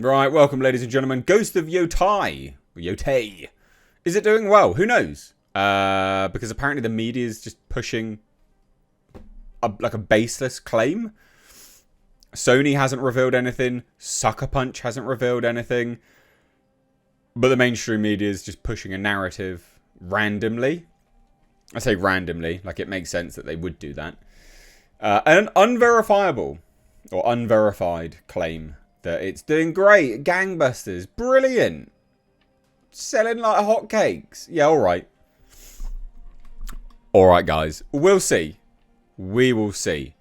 Right, welcome ladies and gentlemen. Ghost of Yotei. Yotei. Is it doing well? Who knows? Because apparently the media is just pushing a baseless claim. Sony hasn't revealed anything. Sucker Punch hasn't revealed anything. But the mainstream media is just pushing a narrative randomly. I say randomly, like it makes sense that they would do that. An unverifiable or unverified claim that it's doing great, gangbusters, brilliant, selling like hotcakes. Yeah, all right. All right, guys, we'll see. We will see.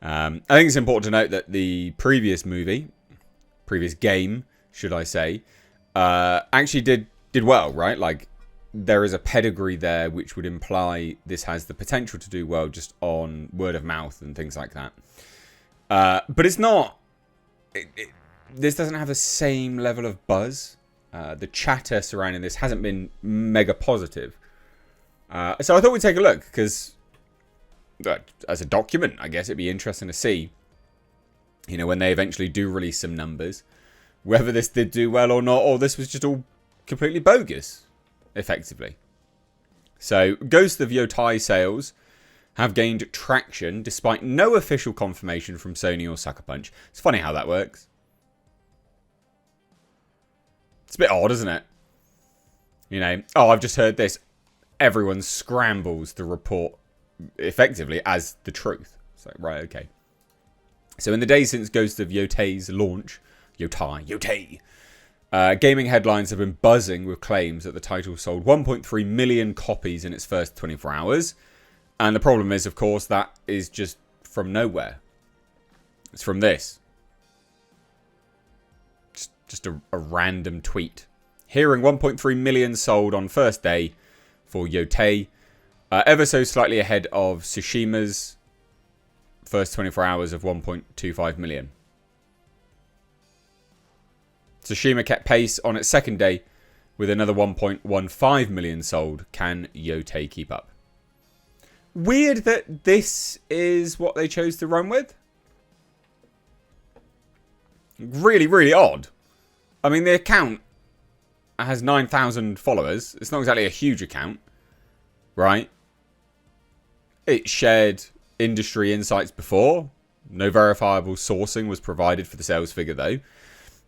I think it's important to note that the previous game, should I say, actually did well, right? Like, there is a pedigree there which would imply this has the potential to do well just on word of mouth and things like that. But it's not. This doesn't have the same level of buzz. The chatter surrounding this hasn't been mega positive. So I thought we'd take a look because, as a document, I guess it'd be interesting to see, you know, when they eventually do release some numbers, whether this did do well or not, or this was just all completely bogus, effectively. So, Ghost of Yotei sales have gained traction despite no official confirmation from Sony or Sucker Punch. It's funny how that works. It's a bit odd, isn't it? You know, oh, I've just heard this. Everyone scrambles to report effectively as the truth. So, right, okay. So, in the days since Ghost of Yotei's launch, Yotei, gaming headlines have been buzzing with claims that the title sold 1.3 million copies in its first 24 hours. And the problem is, of course, that is just from nowhere. It's from this. Just a random tweet. Hearing 1.3 million sold on first day for Yotei. Ever so slightly ahead of Tsushima's first 24 hours of 1.25 million. Tsushima kept pace on its second day with another 1.15 million sold. Can Yotei keep up? Weird that this is what they chose to run with. Really, really odd. I mean, the account has 9,000 followers. It's not exactly a huge account, right? It shared industry insights before. No verifiable sourcing was provided for the sales figure, though.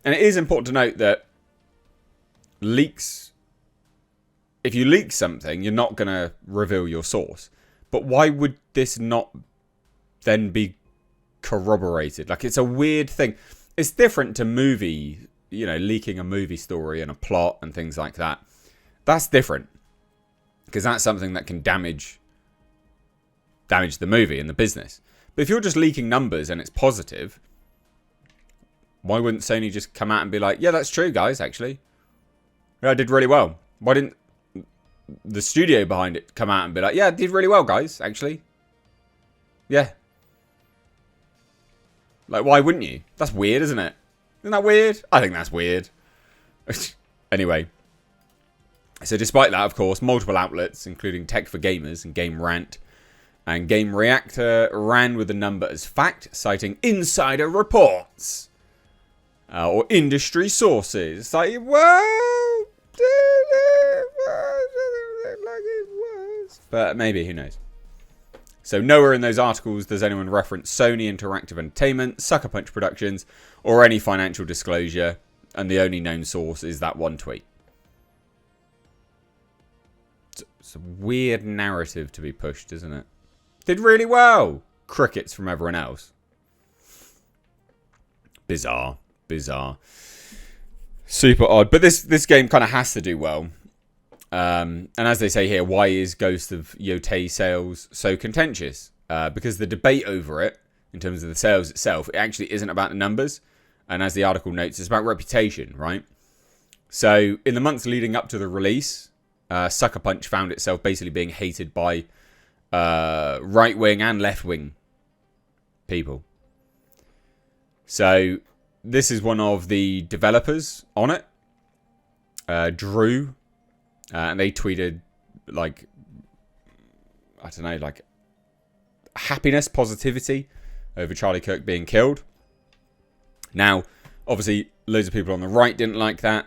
And it is important to note that leaks, if you leak something, you're not going to reveal your source. But why would this not then be corroborated? Like, it's a weird thing. It's different to movie, you know, leaking a movie story and a plot and things like that. That's different. Because that's something that can damage the movie and the business. But if you're just leaking numbers and it's positive, why wouldn't Sony just come out and be like, yeah, that's true, guys, actually. Yeah, I did really well. Why didn't the studio behind it come out and be like, yeah, I did really well, guys, actually. Yeah. Like, why wouldn't you? That's weird, isn't it? Isn't that weird? I think that's weird. Anyway. So despite that, of course, multiple outlets, including Tech for Gamers and Game Rant and Game Reactor, ran with the number as fact, citing insider reports or industry sources. It's like, well, like it was. But maybe, who knows? So nowhere in those articles does anyone reference Sony Interactive Entertainment, Sucker Punch Productions, or any financial disclosure, and the only known source is that one tweet. It's a weird narrative to be pushed, isn't it? Did really well. Crickets from everyone else. Bizarre. Super odd. But this game kind of has to do well. And as they say here, why is Ghost of Yotei sales so contentious? Because the debate over it, in terms of the sales itself, it actually isn't about the numbers. And as the article notes, it's about reputation, right? So in the months leading up to the release, Sucker Punch found itself basically being hated by right-wing and left-wing people. So this is one of the developers on it, Drew. And they tweeted, like, I don't know, like, happiness, positivity over Charlie Kirk being killed. Now, Obviously, loads of people on the right didn't like that.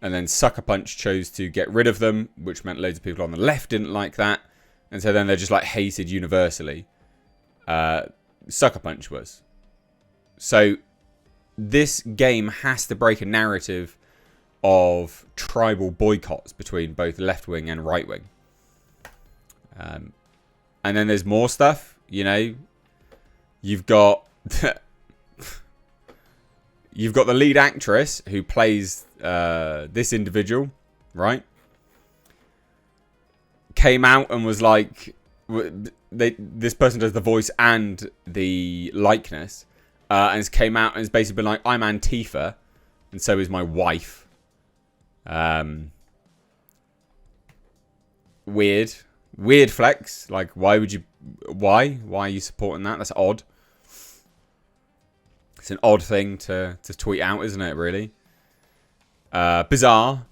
And then Sucker Punch chose to get rid of them, which meant loads of people on the left didn't like that. And so then they're just like hated universally. Sucker Punch was. So this game has to break a narrative of tribal boycotts between both left wing and right wing. And then there's more stuff, you know. You've got you've got the lead actress who plays this individual, right? Came out and was like, this person does the voice and the likeness, and has came out and has basically been like, I'm Antifa, and so is my wife. Weird flex. Like, why are you supporting that? That's odd. It's an odd thing to tweet out, isn't it, really? Bizarre.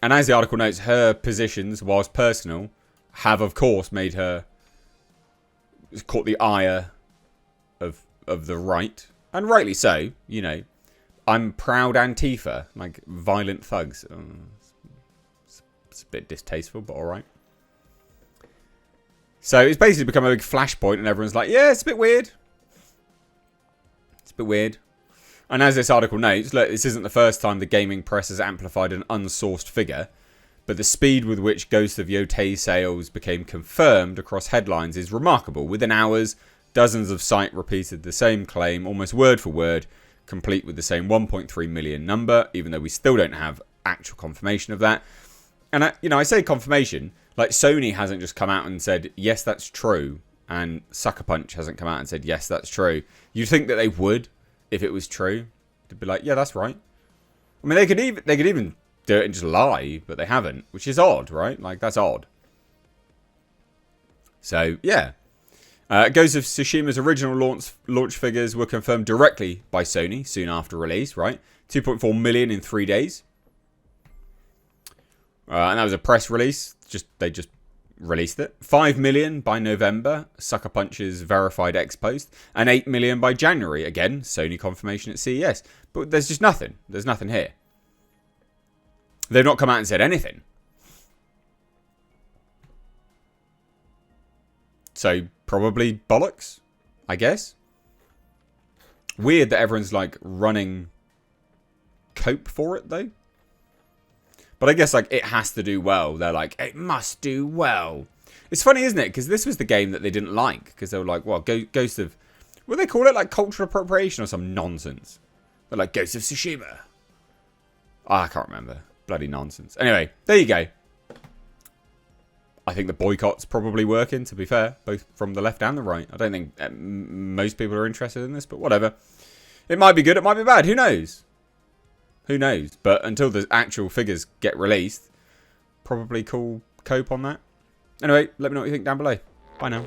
And as the article notes, her positions, whilst personal, have, of course, made her caught the ire of the right. And rightly so, you know. I'm proud Antifa, like violent thugs. It's a bit distasteful, but alright. So it's basically become a big flashpoint, and everyone's like, yeah, it's a bit weird. It's a bit weird. And as this article notes, look, this isn't the first time the gaming press has amplified an unsourced figure, but the speed with which Ghost of Yotei sales became confirmed across headlines is remarkable. Within hours, dozens of sites repeated the same claim, almost word for word, complete with the same 1.3 million number, even though we still don't have actual confirmation of that. And I say confirmation, like Sony hasn't just come out and said, yes, that's true, and Sucker Punch hasn't come out and said, yes, that's true. You'd think that they would, if it was true. They'd be like, yeah, that's right. I mean, they could even do it and just lie, but they haven't, which is odd, right? Like, that's odd. So, yeah. Ghost of Tsushima's original launch figures were confirmed directly by Sony soon after release, right? 2.4 million in 3 days. And that was a press release. They just released it. 5 million by November, Sucker Punch's verified X post. And 8 million by January. Again, Sony confirmation at CES. But there's just nothing. There's nothing here. They've not come out and said anything. So, probably bollocks, I guess. Weird that everyone's, like, running cope for it, though. But I guess, like, it has to do well. They're like, it must do well. It's funny, isn't it? Because this was the game that they didn't like. Because they were like, well, Ghost of... What do they call it? Like, cultural appropriation or some nonsense. They're like, Ghost of Tsushima. Oh, I can't remember. Bloody nonsense. Anyway, there you go. I think the boycott's probably working, to be fair. Both from the left and the right. I don't think most people are interested in this, but whatever. It might be good, it might be bad. Who knows? Who knows? But until the actual figures get released, probably cool cope on that. Anyway, let me know what you think down below. Bye now.